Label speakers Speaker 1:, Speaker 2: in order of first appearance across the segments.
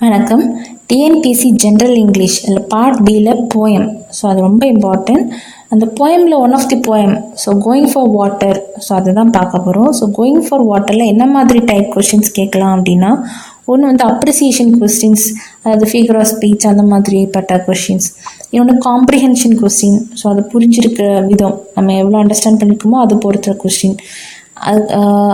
Speaker 1: வணக்கம். TNPSC general English அதில் part பியில் போயம். ஸோ அது ரொம்ப இம்பார்ட்டன்ட். அந்த போயமில் one of the poem going for water. அதுதான் பார்க்க போகிறோம். கோயிங் ஃபார் வாட்டரில் என்ன மாதிரி டைப் கொஷின்ஸ் கேட்கலாம் அப்படின்னா, ஒன்று அப்ரிசியேஷன் கொஸ்டின்ஸ், அதாவது ஃபிகர் ஆஃப் ஸ்பீச் அந்த மாதிரிப்பட்ட கொஷின்ஸ். இன்னொன்று காம்ப்ரிஹென்ஷன் கொஸ்டின். அதை புரிஞ்சிருக்கிற விதம், நம்ம எவ்வளோ அண்டர்ஸ்டாண்ட் பண்ணியிருக்கோமோ அது பொறுத்த கொஸ்டின்.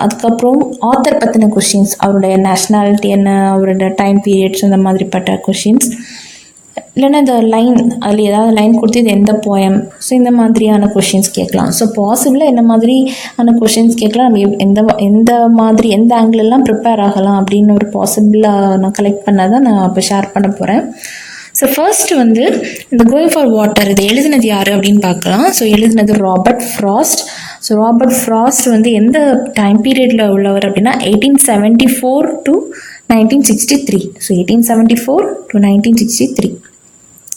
Speaker 1: அதுக்கப்புறம் ஆத்தர் பற்றின கொஷின்ஸ், அவருடைய நேஷ்னாலிட்டி என்ன, அவரோட டைம் பீரியட்ஸ், அந்த மாதிரிப்பட்ட கொஷின்ஸ். இல்லைன்னா இந்த லைன், அதில் ஏதாவது லைன் கொடுத்து இது எந்த போயம், இந்த மாதிரியான கொஷின்ஸ் கேட்கலாம். பாசிபிளாக என்ன மாதிரியான கொஷின்ஸ் கேட்கலாம், நம்ம எந்த மாதிரி எந்த ஆங்கிளெல்லாம் ப்ரிப்பேர் ஆகலாம் அப்படின்னு ஒரு பாசிபிளாக நான் கலெக்ட் பண்ணதான் நான் இப்போ ஷேர் பண்ண போகிறேன். ஃபர்ஸ்ட் இந்த கோயிங் ஃபார் வாட்டர் இது எழுதினது யார் அப்படின்னு பார்க்கலாம். எழுதினது ராபர்ட் ஃப்ராஸ்ட். ராபர்ட் ஃப்ராஸ்ட் எந்த டைம் பீரியடில் உள்ளவர் அப்படின்னா 1874 to 1963. 1874 to 1963.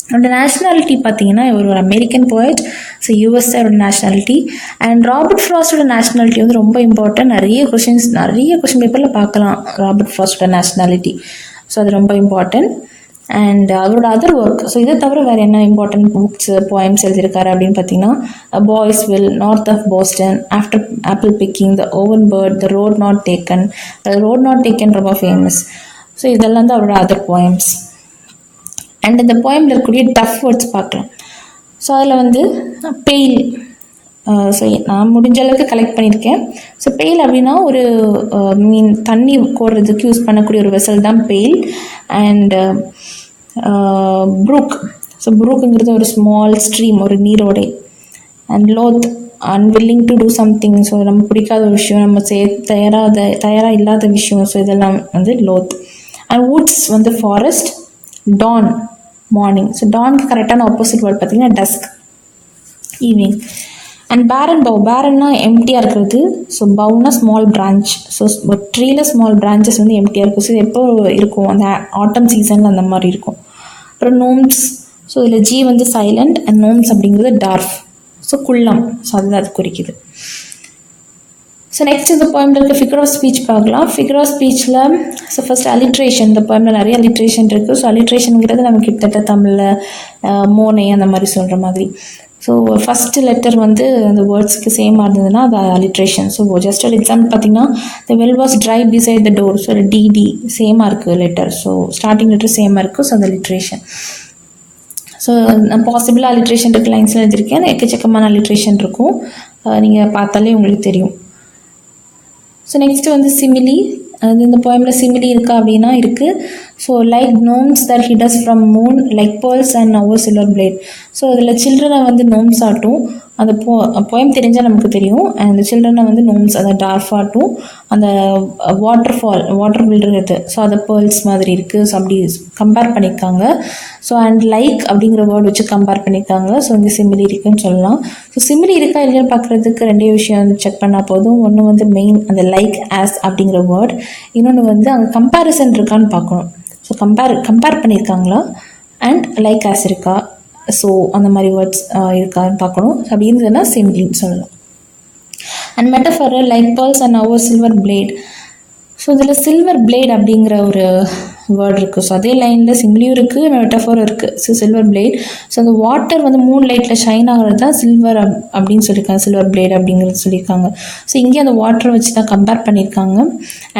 Speaker 1: அவரோட நேஷ்னாலிட்டி பார்த்தீங்கன்னா இவர் ஒரு American poet. USA nationality. And Robert ஃப்ராஸ்டோட நேஷ்னாலிட்டி ரொம்ப இம்பார்ட்டன்ட். நிறைய கொஷின் பேப்பரில் பார்க்கலாம் ராபர்ட் ஃப்ராஸ்டோட நேஷ்னாலிட்டி. அது ரொம்ப இம்பார்ட்டன்ட். அண்ட் அவரோட அதர் ஒர்க், இதை தவிர வேறு என்ன இம்பார்ட்டன்ட் புக்ஸ் போயம்ஸ் எழுதியிருக்காரு அப்படின்னு பார்த்தீங்கன்னா, boy's will, north of Boston, after apple picking, the oven bird, the road not taken. Road not taken ரொம்ப ஃபேமஸ். இதெல்லாம் தான் அவரோட அதர் போயம்ஸ். அண்ட் இந்த போயமில் இருக்கக்கூடிய டஃப் வேர்ட்ஸ் பார்க்கலாம். அதில் பெயில், நான் முடிஞ்ச அளவுக்கு கலெக்ட் பண்ணியிருக்கேன். பெயில் அப்படின்னா ஒரு தண்ணி கோடுறதுக்கு யூஸ் பண்ணக்கூடிய ஒரு வெசல் தான் பெயில். அண்ட் ப்ரூக், ப்ரூக்குங்கிறது ஒரு ஸ்மால் ஸ்ட்ரீம், ஒரு நீரோடை. And loath, unwilling to do something, நம்ம பிடிக்காத ஒரு விஷயம், நம்ம தயாராக இல்லாத விஷயம், இதெல்லாம் loath. And woods forest. Dawn, morning. டானுக்கு கரெக்டான ஆப்போசிட் வேர்ட் பார்த்தீங்கன்னா டஸ்க், ஈவினிங். அண்ட் பேரன், பேரன்னா எம்டியாக இருக்கிறது. பவுனா ஸ்மால் பிரான்ச். ட்ரீல ஸ்மால் பிரான்ச்சஸ் எம்டியாக இருக்கும். இது எப்போ இருக்கும், அந்த ஆட்டம் சீசனில் அந்த மாதிரி இருக்கும். அப்புறம் நோம்ஸ். இதில் ஜி சைலண்ட், அண்ட் நோம்ஸ் அப்படிங்கிறது டார்ஃப். குள்ளம். அதுதான் அது குறிக்குது. நெக்ஸ்ட் இந்த போயமில் இருக்க ஃபிகர் ஆஃப் ஸ்பீச் பார்க்கலாம். ஃபிகர் ஆஃப் ஸ்பீச்சில் ஃபர்ஸ்ட் அலிட்ரேஷன். இந்த போயமில் நிறைய அலிட்ரேஷன் இருக்குது. அலிட்ரேஷனுங்கிறது நம்ம கிட்டத்தட்ட தமிழில் மோனை அந்த மாதிரி சொல்கிற மாதிரி. ஃபஸ்ட்டு லெட்டர் அந்த வேர்ட்ஸ்க்கு சேமாக இருந்ததுன்னா அது அலிட்ரேஷன். ஜஸ்ட் ஒரு எக்ஸாம்பிள் பார்த்தீங்கன்னா, the well was dry beside the door. D D சேமாக இருக்குது லெட்டர். ஸ்டார்டிங் லெட்டர் சேமாக இருக்குது. அது அலிட்ரேஷன். நான் பாசிபிளாக அலிட்ரேஷன் இருக்க லைன்ஸில் எழுதியிருக்கேன். எக்கச்சக்கமான அலிட்ரேஷன் இருக்கும், நீங்கள் பார்த்தாலே உங்களுக்கு தெரியும். Next simile. இந்த போயமில் சிமிலி இருக்கா அப்படின்னா இருக்குது. Like gnomes that he does from moon, like pearls and our silver plate. அதில் சில்ட்ரனை நோம்ஸ் ஆட்டும். அந்த போயம் தெரிஞ்சால் நமக்கு தெரியும். அந்த சில்ட்ரனை நோம்ஸ், அதை டார்ஃப் ஆட்டும். அந்த வாட்டர் விழுறது, அதை பேர்ல்ஸ் மாதிரி இருக்குது. அப்படி கம்பேர் பண்ணியிருக்காங்க. அண்ட் லைக் அப்படிங்கிற வேர்டு வச்சு கம்பேர் பண்ணியிருக்காங்க. இங்கே சிமிலி இருக்குன்னு சொல்லலாம். சிமிலி இருக்கா இல்லைன்னு பார்க்குறதுக்கு ரெண்டே விஷயம் செக் பண்ணால் போதும். ஒன்று மெயின் அந்த லைக் ஆஸ் அப்படிங்கிற வேர்ட். இன்னொன்று அங்கே கம்பேரிசன் இருக்கான்னு பார்க்கணும். கம்பேர் பண்ணியிருக்காங்களா, அண்ட் லைக் ஆஸ் இருக்கா, அந்த மாதிரி வேர்ட்ஸ் இருக்கான்னு பார்க்கணும். அப்படி இருந்ததுன்னா சிமிலின்னு சொல்லலாம். And metaphor, like pearls and our silver blade. இதில் சில்வர் பிளேட் அப்படிங்கிற ஒரு வேர்ட் இருக்குது. அதே லைனில் சிமிலியும் இருக்குது, மெட்டஃபரும் இருக்குது. Silver blade. அந்த வாட்டர் மூன் லைட்டில் ஷைன் ஆகிறது தான் சில்வர் அப்படின்னு சொல்லியிருக்காங்க. சில்வர் பிளேட் அப்படிங்கிறது சொல்லியிருக்காங்க. இங்கே அந்த வாட்டரை வச்சு தான் கம்பேர் பண்ணியிருக்காங்க.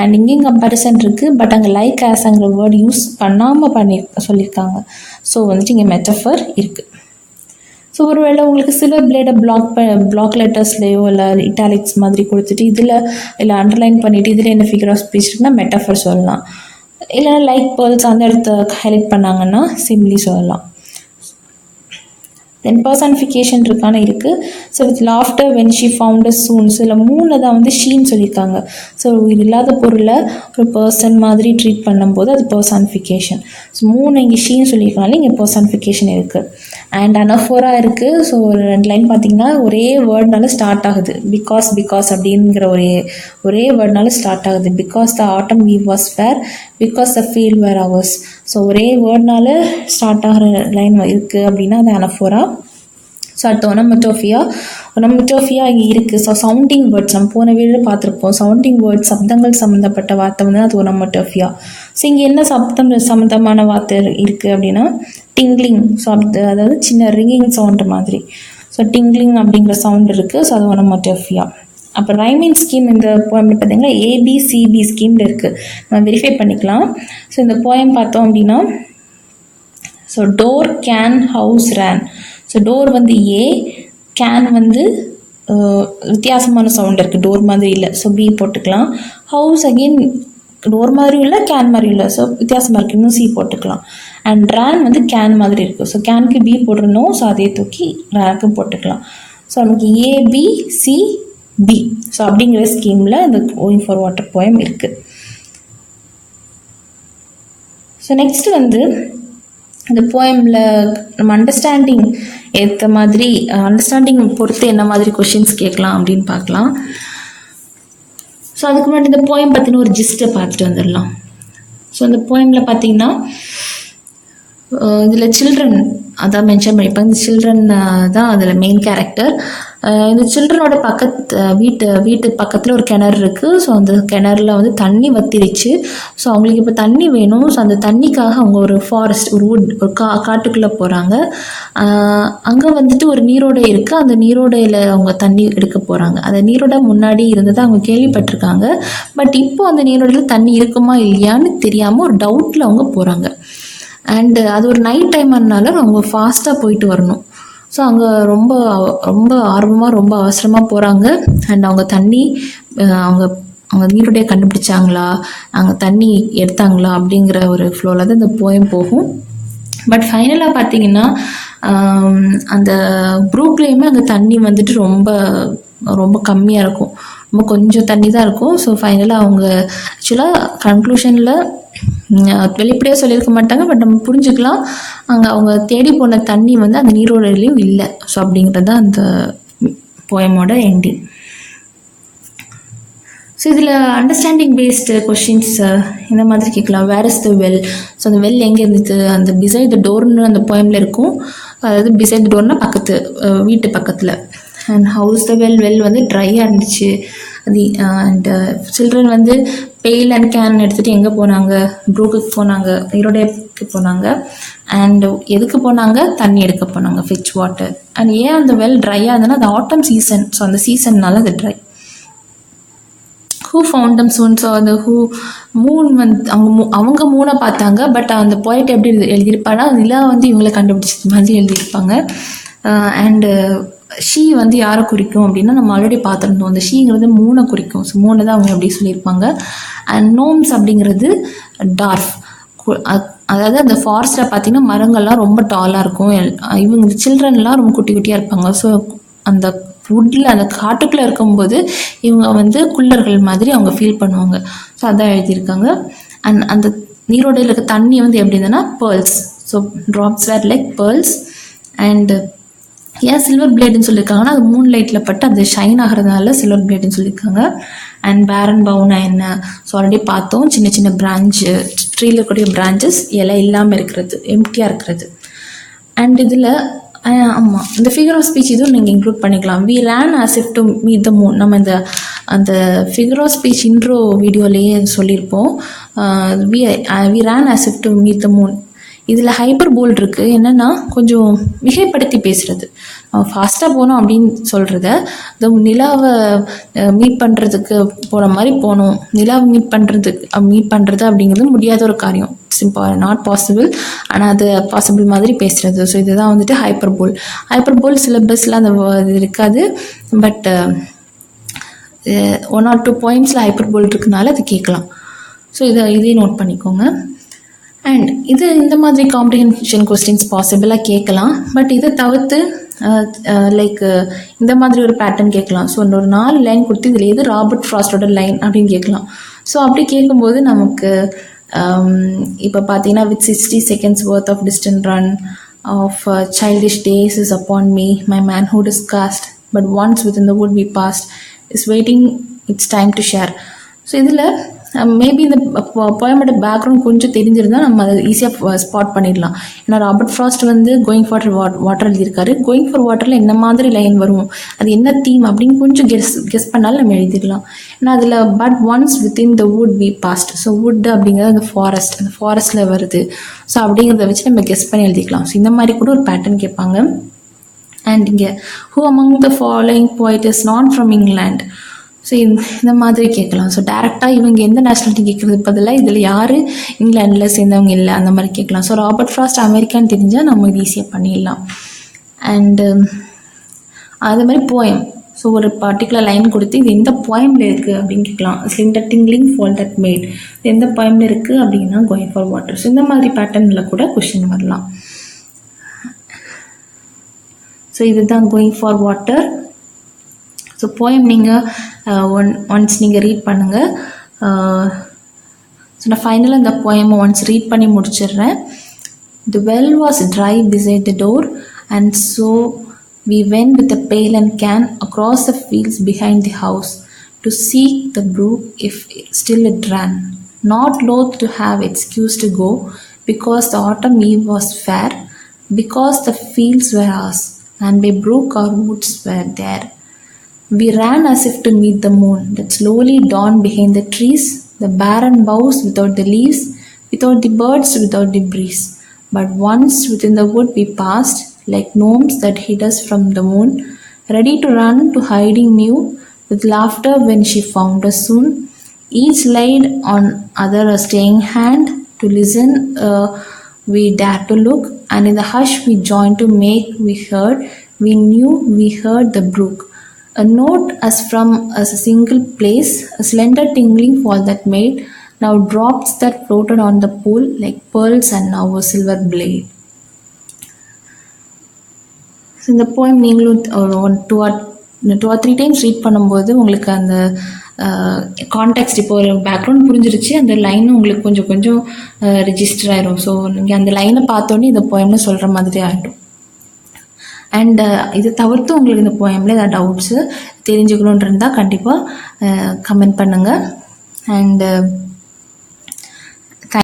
Speaker 1: அண்ட் இங்கேயும் கம்பேரிசன் இருக்குது, பட் அங்கே லைக் ஆஸ்ங்கிற வேர்டு யூஸ் பண்ணாமல் சொல்லியிருக்காங்க. இங்கே மெட்டஃபர் இருக்குது. ஒருவேளை உங்களுக்கு சில்வர் பிளேடை பிளாக் லெட்டர்ஸ்லேயோ இல்லை இட்டாலிக்ஸ் மாதிரி கொடுத்துட்டு இல்லை அண்டர்லைன் பண்ணிவிட்டு இதில் என்ன ஃபிகர் ஆஃப் ஸ்பீச் இருக்குன்னா மெட்டஃபர் சொல்லலாம். இல்லைன்னா லைக் பேர்ல்ஸ் அந்த இடத்த ஹைலைட் பண்ணாங்கன்னா சிமிலி சொல்லலாம். தென் பர்சானிஃபிகேஷன் இருக்கான இருக்குது. With laughter when she found us soon. இதில் மூணில் தான் ஷீன்னு சொல்லியிருக்காங்க. இது இல்லாத பொருளை ஒரு பர்சன் மாதிரி ட்ரீட் பண்ணும்போது அது பர்சானிஃபிகேஷன். மூணு இங்கே ஷீன்னு சொல்லியிருக்கனால இங்கே பர்சானிஃபிகேஷன் இருக்குது. அண்ட் அனஃபோரா இருக்குது. ஒரு 2 லைன் பார்த்தீங்கன்னா ஒரே வேர்ட்னால ஸ்டார்ட் ஆகுது. பிகாஸ் அப்படிங்கிற ஒரே வேர்ட்னால ஸ்டார்ட் ஆகுது. Because the autumn eve was fair, because the field were ours. ஒரே வேர்ட்னால ஸ்டார்ட் ஆகிற லைன் இருக்குது அப்படின்னா அது அனஃபோரா. ஸோ அடுத்து ஒனமட்டோஃபியா இங்கே இருக்குது. ஸோ சவுண்டிங் வேர்ட்ஸ் நம்ம போன வீடியோ பார்த்துருப்போம். சவுண்டிங் வேர்ட்ஸ் சப்தங்கள் சம்மந்தப்பட்ட வார்த்தை வந்து அது ஒனமட்டோஃபியா. ஸோ இங்கே என்ன சப்தம் சம்மந்தமான வார்த்தை இருக்குது அப்படின்னா டிங்லிங். ஸோ அதாவது சின்ன ரிங்கிங் சவுண்டு மாதிரி. ஸோ டிங்லிங் அப்படிங்கிற சவுண்ட் இருக்குது. ஸோ அது ஒனமட்டோஃபியா. அப்போ ரைமிங் ஸ்கீம் இந்த போயம் பார்த்தீங்கன்னா ஏபிசிபி ஸ்கீமில் இருக்குது. நம்ம வெரிஃபை பண்ணிக்கலாம். ஸோ இந்த போயம் பார்த்தோம் அப்படின்னா so door, can, house, ran. So door வந்து ஏ, கேன் வந்து வித்தியாசமான சவுண்ட் இருக்குது, டோர் மாதிரி இல்லை. ஸோ பி போட்டுக்கலாம். ஹவுஸ் அகெயின் டோர் மாதிரியும் இல்லை, கேன் மாதிரியும் இல்லை, ஸோ வித்தியாசமாக இருக்குது, இன்னும் சி போட்டுக்கலாம். அண்ட் ரேன் வந்து கேன் மாதிரி இருக்குது. ஸோ கேனுக்கு பி போட்டுருந்தோம், ஸோ அதே தூக்கி ரேனுக்கும் போட்டுக்கலாம். ஸோ நமக்கு ஏபிசிபி ஸோ அப்படிங்கிற ஸ்கீமில் இந்த கோயிங் ஃபார் வாட்டர் போயம் இருக்குது. ஸோ நெக்ஸ்ட் வந்து இந்த போயமில் நம்ம அண்டர்ஸ்டாண்டிங் ஏற்ற மாதிரி அண்டர்ஸ்டாண்டிங் பொறுத்து என்ன மாதிரி கொஷின்ஸ் கேட்கலாம் அப்படின்னு பார்க்கலாம். ஸோ அதுக்கு முன்னாடி இந்த போயம் பற்றின ஒரு ஜிஸ்ட்டை பார்த்துட்டு வந்துடலாம். ஸோ இந்த போயமில் பார்த்தீங்கன்னா இதில் சில்ட்ரன் அதான் மென்ஷன் பண்ணியிருப்பாங்க. இந்த சில்ட்ரன் தான் அதில் மெயின் கேரக்டர். இந்த சில்ட்ரனோட வீட்டு பக்கத்தில் ஒரு கிணறு இருக்குது. ஸோ அந்த கிணறுல வந்து தண்ணி வத்திருச்சு. ஸோ அவங்களுக்கு இப்போ தண்ணி வேணும். ஸோ அந்த தண்ணிக்காக அவங்க ஒரு ஃபாரஸ்ட், ஒரு காட்டுக்குள்ளே போகிறாங்க. அங்கே வந்துட்டு ஒரு நீரோடை இருக்குது. அந்த நீரோடையில் அவங்க தண்ணி எடுக்க போகிறாங்க. அந்த நீரோடை முன்னாடி இருந்ததை அவங்க கேள்விப்பட்டிருக்காங்க. பட் இப்போ அந்த நீரோடையில் தண்ணி இருக்குமா இல்லையான்னு தெரியாமல் ஒரு டவுட்டில் அவங்க போகிறாங்க. அண்டு அது ஒரு நைட் டைம்னால அவங்க ஃபாஸ்ட்டாக போயிட்டு வரணும். ஸோ அங்கே ரொம்ப ரொம்ப ஆர்வமாக ரொம்ப அவசரமாக போகிறாங்க. அண்ட் அவங்க தண்ணி அவங்க நீரோடைய கண்டுபிடிச்சாங்களா, அங்கே தண்ணி எடுத்தாங்களா அப்படிங்கிற ஒரு ஃப்ளோவில் தான் இந்த போயம் போகும். பட் ஃபைனலாக பார்த்தீங்கன்னா அந்த ப்ரூக்லேயுமே அங்கே தண்ணி வந்துட்டு ரொம்ப ரொம்ப கம்மியாக இருக்கும். ரொம்ப கொஞ்சம் தண்ணி தான் இருக்கும். ஸோ ஃபைனலாக அவங்க ஆக்சுவலாக கன்க்ளூஷனில் வெளிப்படையாக சொல்லியிருக்க மாட்டாங்க. பட் நம்ம புரிஞ்சுக்கலாம், அங்கே அவங்க தேடி போன தண்ணி வந்து அந்த நீரோடையிலையும் இல்லை. ஸோ அப்படிங்கிறது தான் அந்த போயமோட எண்டிங். ஸோ இதில் அண்டர்ஸ்டாண்டிங் பேஸ்டு கொஷின்ஸ் இந்த மாதிரி கேட்கலாம். Where is the well. So அந்த வெல் எங்கே இருந்துச்சு, அந்த பிசைட் த டோர்னு அந்த போயமில் இருக்கும். அதாவது பிசைட் த டோர்னால் வீட்டு பக்கத்தில். அண்ட் ஹவுஸ் த வெல் வந்து ட்ரையாக இருந்துச்சு. அது அண்ட் சில்ட்ரன் வந்து பெயில் அண்ட் கேன் எடுத்துகிட்டு எங்கே போனாங்க, ப்ரூக்குக்கு போனாங்க, நீரோடைக்கு போனாங்க. அண்ட் எதுக்கு போனாங்க, தண்ணி எடுக்க போனாங்க, ஃபிட்ச் வாட்டர். அண்ட் ஏன் அந்த வெல் ட்ரையாக இருந்ததுன்னா அது ஆட்டம் சீசன். ஸோ அந்த சீசன்னால அது try. Who found them soon. So அந்த மூன் வந்து அவங்க மூனை பார்த்தாங்க. பட் அந்த போய்ட்டு எப்படி எழுதியிருப்பாங்கன்னா நிலா வந்து இவங்களை கண்டுபிடிச்சது மாதிரி எழுதியிருப்பாங்க. அண்டு ஷீ வந்து யாரை குறிக்கும் அப்படின்னா நம்ம ஆல்ரெடி பார்த்துருந்தோம். அந்த ஷீங்கிறது மூனை குறிக்கும். ஸோ மூணு தான் அவங்க எப்படி சொல்லியிருப்பாங்க. அண்ட் நோம்ஸ் அப்படிங்கிறது டார்ஃப். அதாவது அந்த ஃபாரஸ்ட்டில் பார்த்திங்கன்னா மரங்கள்லாம் ரொம்ப டாலாக இருக்கும். இவங்க சில்ட்ரன்லாம் ரொம்ப குட்டி குட்டியாக இருப்பாங்க. ஸோ அந்த வுட்டில் அந்த காட்டுக்குள்ளே இருக்கும்போது இவங்க வந்து குள்ளர்கள் மாதிரி அவங்க ஃபீல் பண்ணுவாங்க. ஸோ அதான் எழுதியிருக்காங்க. அண்ட் அந்த நீரோடையில் இருக்க தண்ணி வந்து எப்படி இருந்ததுன்னா pearls. So drops were like pearls. And ஏன் சில்வர் பிளேடுன்னு சொல்லியிருக்காங்கன்னா அது மூன் லைட்டில் பட்டு அது ஷைன் ஆகிறதுனால சில்வர் பிளேடுன்னு சொல்லியிருக்காங்க. அண்ட் பேரன் பவுனா என்ன, ஸோ ஆல்ரெடி பார்த்தோம். சின்ன சின்ன பிரான்ச்சு, ட்ரீயில் இருக்கக்கூடிய பிரான்ச்சஸ் எல்லாம் இல்லாமல் இருக்கிறது, எம்டியாக இருக்கிறது. அண்ட் இதில் ஆமாம் இந்த ஃபிகர் ஆஃப் ஸ்பீச் இதுவும் நீங்கள் இன்க்ளூட் பண்ணிக்கலாம். We ran as if to meet the moon. நம்ம அந்த ஃபிகர் ஆஃப் ஸ்பீச் இன்ட்ரோ வீடியோலேயே சொல்லியிருப்போம். We ran as if to meet the moon. இதில் ஹைப்பர் போல் இருக்குது. என்னென்னா கொஞ்சம் மிகைப்படுத்தி பேசுகிறது. ஃபாஸ்ட்டாக போனோம் அப்படின்னு சொல்கிறத இந்த நிலாவை மீட் பண்ணுறதுக்கு போகிற மாதிரி போகணும். நிலாவை மீட் பண்ணுறது அப்படிங்கிறது முடியாத ஒரு காரியம். Not possible. ஆனால் அது பாசிபிள் மாதிரி பேசுகிறது. ஸோ இதுதான் வந்துட்டு ஹைப்பர் போல் சிலபஸில் அந்த இது இருக்காது. பட் 1 or 2 பாயிண்ட்ஸில் ஹைப்பர் போல் இருக்குனால அது கேட்கலாம். ஸோ இதையும் நோட் பண்ணிக்கோங்க. அண்ட் இந்த மாதிரி காம்ப்ரிஹென்ஷன் கொஸ்டின்ஸ் பாசிபிளாக கேட்கலாம். பட் இதை தவிர்த்து லைக் இந்த மாதிரி ஒரு பேட்டர்ன் கேட்கலாம். ஸோ ஒரு 4 லைன் கொடுத்து இதில் எது ராபர்ட் ஃப்ராஸ்டோட லைன் அப்படின்னு கேட்கலாம். ஸோ அப்படி கேட்கும்போது நமக்கு இப்போ பார்த்தீங்கன்னா with 60 seconds worth of distant run of childish days is upon me, my manhood is cast, but once within the wood we passed is waiting its time to share. So இதில் maybe இந்த போயமோட background கொஞ்சம் தெரிஞ்சிருந்தால் நம்ம அதை ஈஸியாக spot பண்ணிடலாம். ஏன்னா Robert frost வந்து going for water எழுதியிருக்காரு. கோயிங் ஃபார் வாட்டரில் என்ன மாதிரி லைன் வரும், அது என்ன தீம் அப்படின்னு கொஞ்சம் கெஸ் பண்ணாலும் நம்ம எழுதிடலாம். ஏன்னா அதில் but once within the wood we passed. So wood அப்படிங்கிறது அந்த ஃபாரஸ்ட்டில் வருது. ஸோ அப்படிங்கிறத வச்சு நம்ம கெஸ் பண்ணி எழுதிக்கலாம். ஸோ இந்த மாதிரி கூட ஒரு பேட்டர்ன் கேட்பாங்க. அண்ட் இங்கே who among the following poet is not from England. So இந்த மாதிரி கேட்கலாம். ஸோ டேரெக்டாக இவங்க எந்த நேஷ்னாலிட்டி கேட்குறது பதிலாக இதில் யார் இங்கிலாண்டில் சேர்ந்தவங்க இல்லை அந்த மாதிரி கேட்கலாம். ஸோ ராபர்ட் ஃப்ராஸ்ட் அமெரிக்கான்னு தெரிஞ்சால் நம்ம இது ஈஸியாக பண்ணிடலாம். அண்டு அது மாதிரி போயம். ஸோ ஒரு பர்டிகுலர் லைன் கொடுத்து இது எந்த போயமில் இருக்குது அப்படின்னு கேட்கலாம். ஸ்லிண்டர் டிங்லிங் ஃபால் தட் மேட், எந்த போயமில் இருக்குது அப்படின்னா கோயிங் ஃபார் வாட்டர். ஸோ இந்த மாதிரி பேட்டர்னில் கூட கொஷின் வரலாம். ஸோ இதுதான் going for water. So poem நீங்கள் ஒன்ஸ் நீங்கள் ரீட் பண்ணுங்கள். ஸோ நான் ஃபைனலாக இந்த போயமை ஒன்ஸ் ரீட் பண்ணி முடிச்சிடுறேன். The well was dry beside the door, and so we went with a pail and can across the fields behind the house to seek the brook if still it ran, not loath to have excuse to go, because the autumn eve was fair, because the fields were ours, and by brook our woods were there. We ran as if to meet the moon that slowly dawned behind the trees, the barren boughs without the leaves, without the birds, without the breeze. But once within the wood we passed, like gnomes that hid us from the moon, ready to run to hiding new, with laughter when she found us soon. Each laid on other a staying hand, to listen we dared to look, and in the hush we joined to make we heard, we knew we heard the brook. A note as from as a single place, a slender tingling fall that made now drops that floated on the pool like pearls and now a silver blade. So இந்த poem நீங்களும் two or three times read பண்ணும்போது உங்களுக்கு அந்த context, இப்போ ஒரு background புரிஞ்சிருச்சு, அந்த லைனும் உங்களுக்கு கொஞ்சம் கொஞ்சம் ரெஜிஸ்டர் ஆயிரும். ஸோ நீங்கள் அந்த லைனை பார்த்தோன்னே இந்த போயம்னு சொல்கிற மாதிரி ஆகிடும். அண்ட் இதை தவிர்த்து உங்களுக்கு இந்த போயமில் ஏதாவது டவுட்ஸு தெரிஞ்சுக்கணுன்னு இருந்தால் கண்டிப்பாக கமெண்ட் பண்ணுங்கள். அண்டு